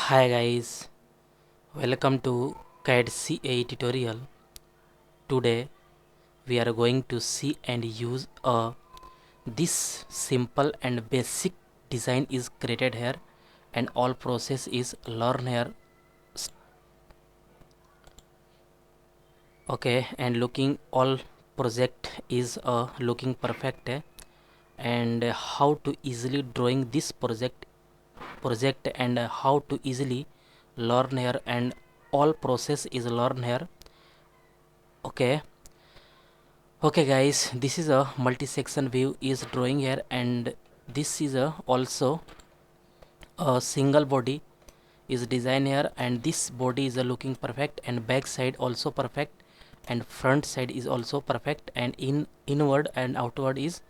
Hi guys, welcome to CAD CA tutorial. Today we are going to see and use this simple and basic design is created here and all process is learn here. Okay, and looking all project is looking perfect and how to easily drawing this project and how to easily learn here and all process is learn here. Okay guys, this is a multi-section view is drawing here and this is also a single body is design here and this body is looking perfect and back side also perfect and front side is also perfect and inward and outward is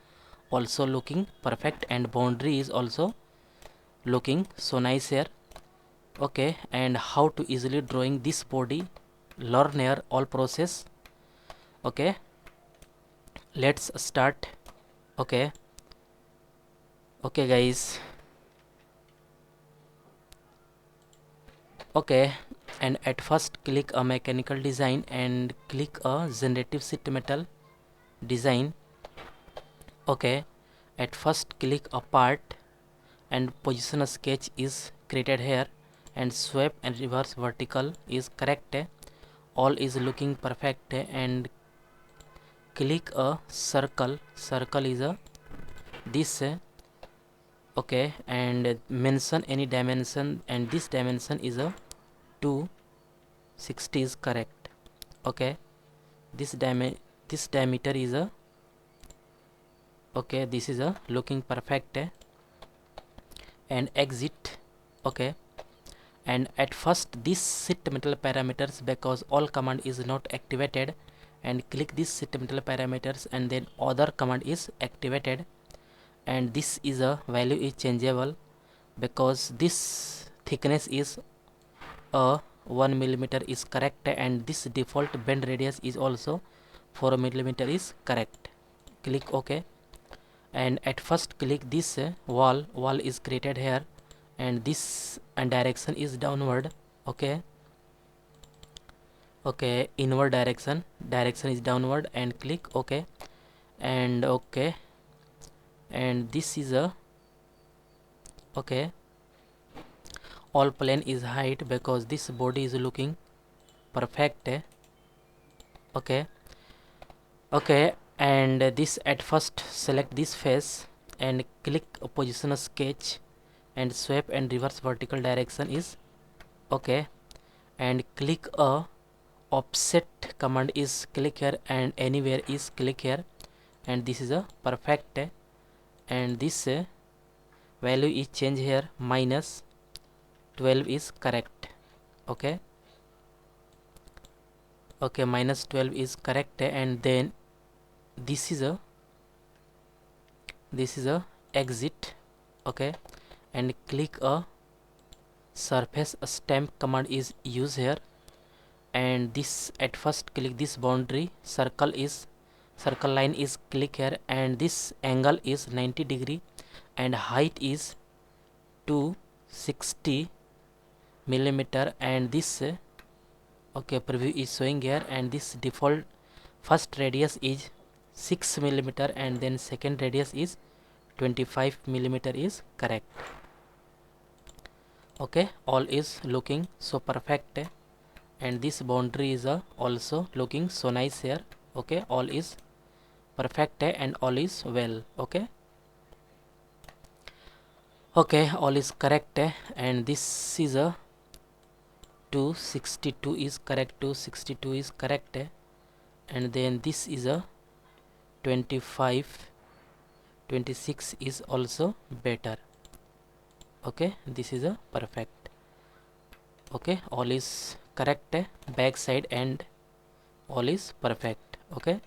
also looking perfect and boundary is also looking so nice here. Okay, and how to easily drawing this body learn here all process. Okay, let's start. Okay guys. Okay, and at first click a mechanical design and click a generative sheet metal design. Okay, at first click a part and position a sketch is created here and sweep and reverse vertical is correct. All is looking perfect and click a circle is a this. Okay, and mention any dimension and this dimension is a 260 is correct. Okay, this diameter is a okay, this is a looking perfect and exit. Okay, and at first this sheet metal parameters because all command is not activated and click this sheet metal parameters and then other command is activated and this is a value is changeable because this thickness is a 1 millimeter is correct and this default bend radius is also 4 millimeter is correct. Click OK and at first click this wall is created here and this and direction is downward. Okay, inward direction is downward and click OK and OK and this is a okay, all plane is height because this body is looking perfect. Okay and this at first select this face and click a position a sketch and sweep and reverse vertical direction is okay and click a offset command is click here and anywhere is click here and this is a perfect and this value is change here minus 12 is correct. Okay, minus 12 is correct and then this is a exit. Okay, and click a surface stamp command is used here and this at first click this boundary circle line is click here and this angle is 90 degree and height is 260 millimeter and this okay preview is showing here and this default first radius is 6 millimeter and then second radius is 25 millimeter is correct. Okay, all is looking so perfect and this boundary is also looking so nice here. Okay, all is perfect and all is well. Okay, all is correct and this is a 262 is correct, 262 is correct and then this is a 25 26 is also better. Okay, this is a perfect. Okay, all is correct back side and all is perfect. Okay,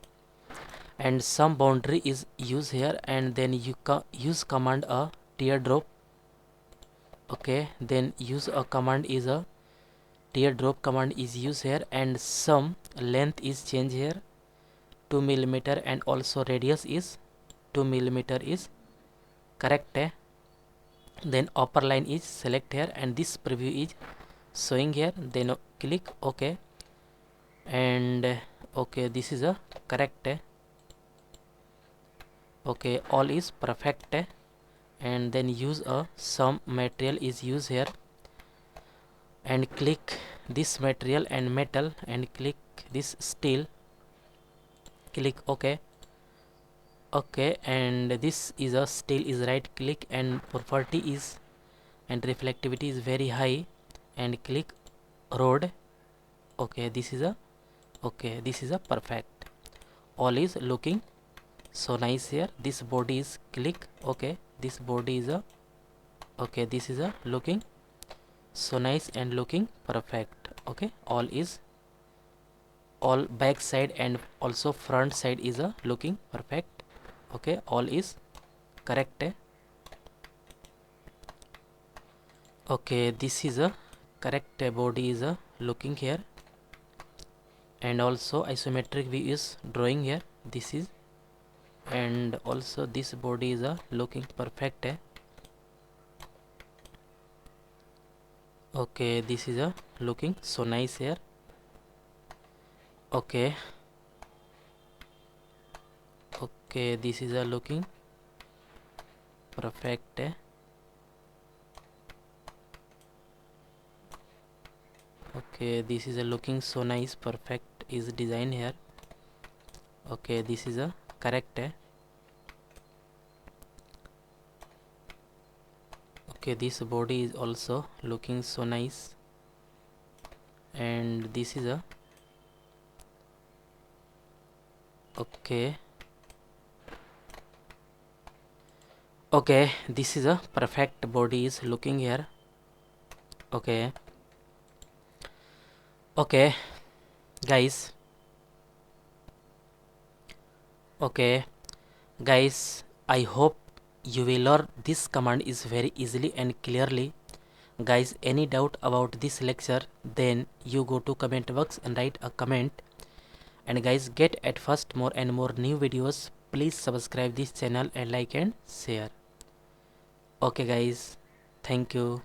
and some boundary is used here and then you use command a teardrop. Okay, then use a command is a teardrop command is used here and some length is changed here 2 millimeter and also radius is 2 millimeter is correct then upper line is select here, and this preview is showing here. Then click OK, and okay, this is a correct. Okay, all is perfect, and then use a some material is used here, and click this material and metal, and click this steel, click OK. Okay, and this is a steel is right click, and property is and reflectivity is very high, and click rod. Okay, this is a perfect. All is looking so nice here. This body is click OK, this body is a okay, this is a looking so nice and looking perfect. Okay, all back side and also front side is a looking perfect. Okay, all is correct. Okay, this is a correct body is a looking here, and also isometric view is drawing here. This is, and also this body is a looking perfect. Okay, this is a looking so nice here. Okay, okay, this is a looking perfect. Okay, this is a looking so nice perfect is design here. Okay, this is a correct. Okay, this body is also looking so nice, and this is a okay. Okay, this is a perfect body is looking here. Okay, okay guys, okay guys, I hope you will learn this command is very easily and clearly. Guys, any doubt about this lecture, then you go to comment box and write a comment. And guys, get at first more and more new videos. Please subscribe this channel and like and share. Okay guys, thank you.